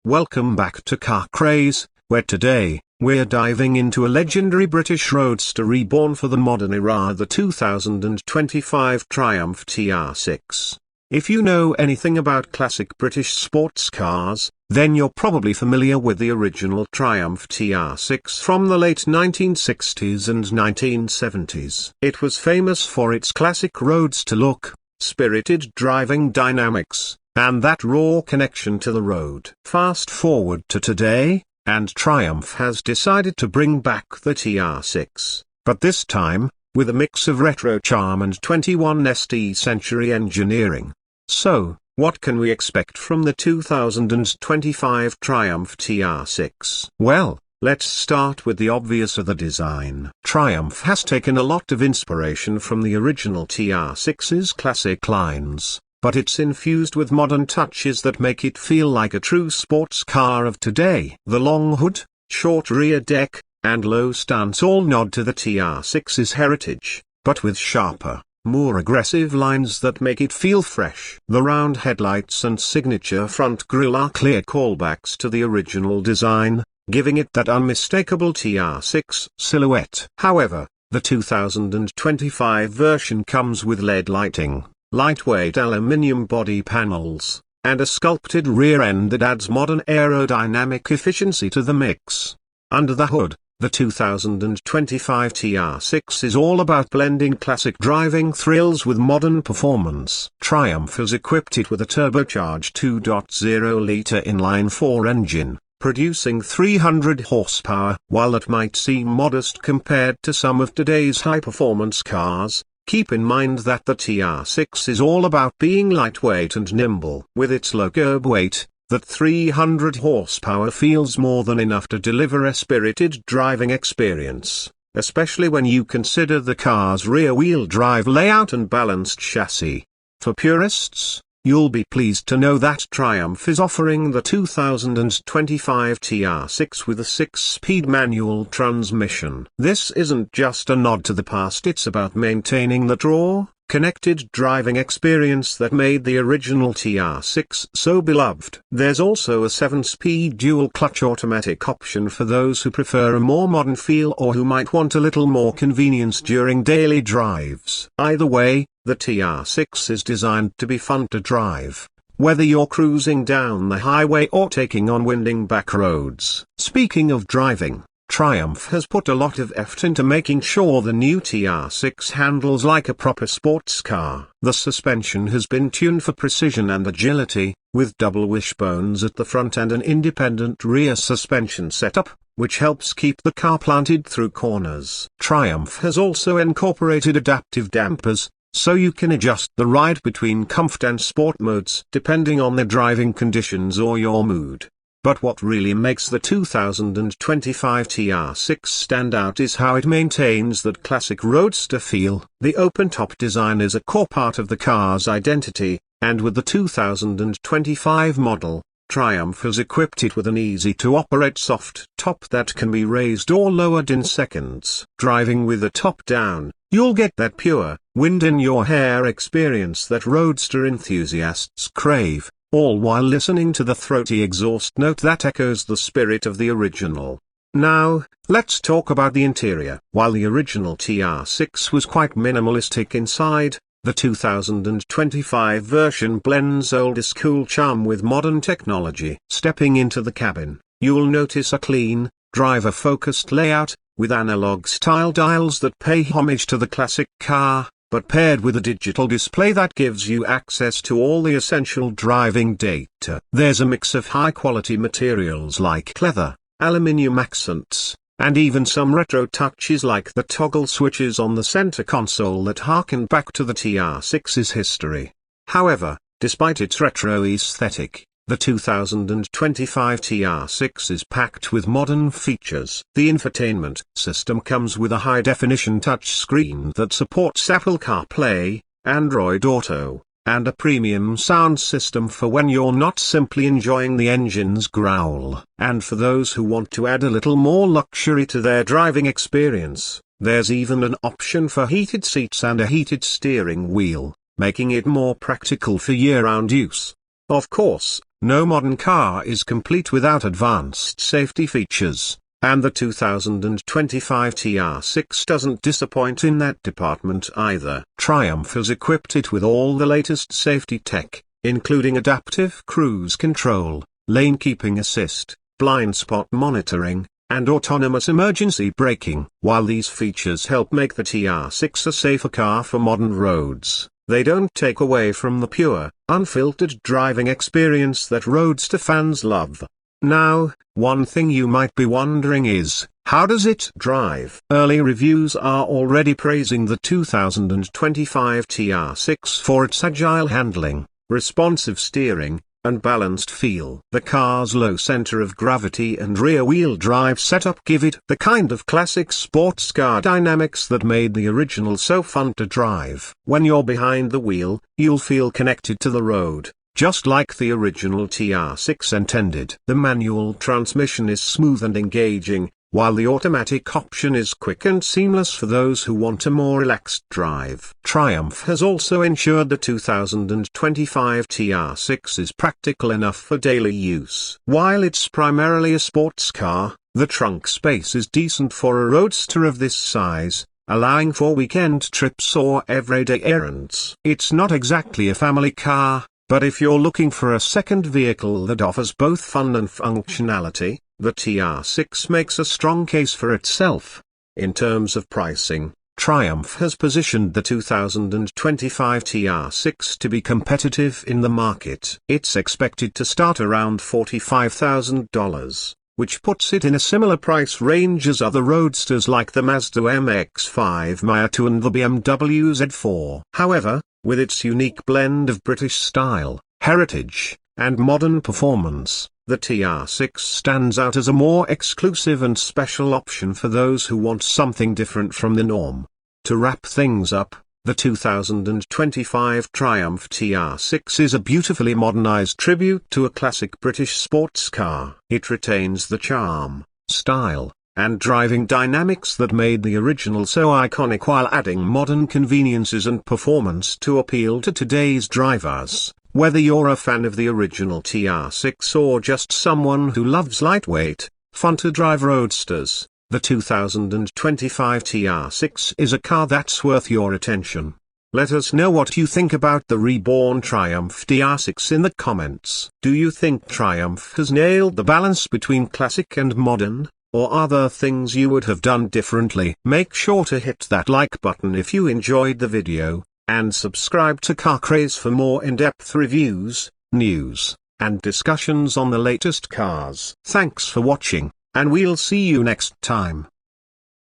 Welcome back to Car Craze, where today, we're diving into a legendary British Roadster reborn for the modern era, the 2025 Triumph TR6. If you know anything about classic British sports cars, then you're probably familiar with the original Triumph TR6 from the late 1960s and 1970s. It was famous for its classic roadster look, spirited driving dynamics, and that raw connection to the road. Fast forward to today, and Triumph has decided to bring back the TR6, but this time, with a mix of retro charm and 21st century engineering. So, what can we expect from the 2025 Triumph TR6? Well, let's start with the obvious of the design. Triumph has taken a lot of inspiration from the original TR6's classic lines, but it's infused with modern touches that make it feel like a true sports car of today. The long hood, short rear deck, and low stance all nod to the TR6's heritage, but with sharper, more aggressive lines that make it feel fresh. The round headlights and signature front grille are clear callbacks to the original design, giving it that unmistakable TR6 silhouette. However, the 2025 version comes with LED lighting, lightweight aluminium body panels, and a sculpted rear end that adds modern aerodynamic efficiency to the mix. Under the hood, the 2025 TR6 is all about blending classic driving thrills with modern performance. Triumph has equipped it with a turbocharged 2.0-litre inline-4 engine, producing 300 horsepower. While that might seem modest compared to some of today's high-performance cars, keep in mind that the TR6 is all about being lightweight and nimble. With its low curb weight, that 300 horsepower feels more than enough to deliver a spirited driving experience, especially when you consider the car's rear-wheel drive layout and balanced chassis. For purists, you'll be pleased to know that Triumph is offering the 2025 TR6 with a 6-speed manual transmission. This isn't just a nod to the past, it's about maintaining that raw, connected driving experience that made the original TR6 so beloved. There's also a 7-speed dual-clutch automatic option for those who prefer a more modern feel or who might want a little more convenience during daily drives. Either way, the TR6 is designed to be fun to drive, whether you're cruising down the highway or taking on winding back roads. Speaking of driving, Triumph has put a lot of effort into making sure the new TR6 handles like a proper sports car. The suspension has been tuned for precision and agility, with double wishbones at the front and an independent rear suspension setup, which helps keep the car planted through corners. Triumph has also incorporated adaptive dampers, so you can adjust the ride between comfort and sport modes depending on the driving conditions or your mood. But what really makes the 2025 TR6 stand out is how it maintains that classic roadster feel. The open-top design is a core part of the car's identity, and with the 2025 model, Triumph has equipped it with an easy-to-operate soft top that can be raised or lowered in seconds. Driving with the top down, you'll get that pure, wind-in-your-hair experience that roadster enthusiasts crave, all while listening to the throaty exhaust note that echoes the spirit of the original. Now, let's talk about the interior. While the original TR6 was quite minimalistic inside, the 2025 version blends old-school charm with modern technology. Stepping into the cabin, you'll notice a clean, driver-focused layout, with analog-style dials that pay homage to the classic car, but paired with a digital display that gives you access to all the essential driving data. There's a mix of high-quality materials like leather, aluminium accents, and even some retro touches like the toggle switches on the center console that harken back to the TR6's history. However, despite its retro aesthetic, the 2025 TR6 is packed with modern features. The infotainment system comes with a high-definition touchscreen that supports Apple CarPlay, Android Auto, and a premium sound system for when you're not simply enjoying the engine's growl. And for those who want to add a little more luxury to their driving experience, there's even an option for heated seats and a heated steering wheel, making it more practical for year-round use. Of course, No modern car is complete without advanced safety features, and the 2025 TR6 doesn't disappoint in that department either. Triumph has equipped it with all the latest safety tech, including adaptive cruise control, lane keeping assist, blind spot monitoring, and autonomous emergency braking. While these features help make the TR6 a safer car for modern roads, they don't take away from the pure, unfiltered driving experience that Roadster fans love. Now, one thing you might be wondering is, how does it drive? Early reviews are already praising the 2025 TR6 for its agile handling, responsive steering, and balanced feel. The car's low center of gravity and rear-wheel drive setup give it the kind of classic sports car dynamics that made the original so fun to drive. When you're behind the wheel, you'll feel connected to the road, just like the original TR6 intended. The manual transmission is smooth and engaging, while the automatic option is quick and seamless for those who want a more relaxed drive. Triumph has also ensured the 2025 TR6 is practical enough for daily use. While it's primarily a sports car, the trunk space is decent for a roadster of this size, allowing for weekend trips or everyday errands. It's not exactly a family car, but if you're looking for a second vehicle that offers both fun and functionality, the TR6 makes a strong case for itself. In terms of pricing, Triumph has positioned the 2025 TR6 to be competitive in the market. It's expected to start around $45,000, which puts it in a similar price range as other roadsters like the Mazda MX-5 Maya 2 and the BMW Z4. However, with its unique blend of British style, heritage, and modern performance, the TR6 stands out as a more exclusive and special option for those who want something different from the norm. To wrap things up, the 2025 Triumph TR6 is a beautifully modernized tribute to a classic British sports car. It retains the charm, style, and driving dynamics that made the original so iconic while adding modern conveniences and performance to appeal to today's drivers. Whether you're a fan of the original TR6 or just someone who loves lightweight, fun-to-drive roadsters, the 2025 TR6 is a car that's worth your attention. Let us know what you think about the reborn Triumph TR6 in the comments. Do you think Triumph has nailed the balance between classic and modern, or are there things you would have done differently? Make sure to hit that like button if you enjoyed the video, and subscribe to Car Craze for more in-depth reviews, news, and discussions on the latest cars. Thanks for watching, and we'll see you next time.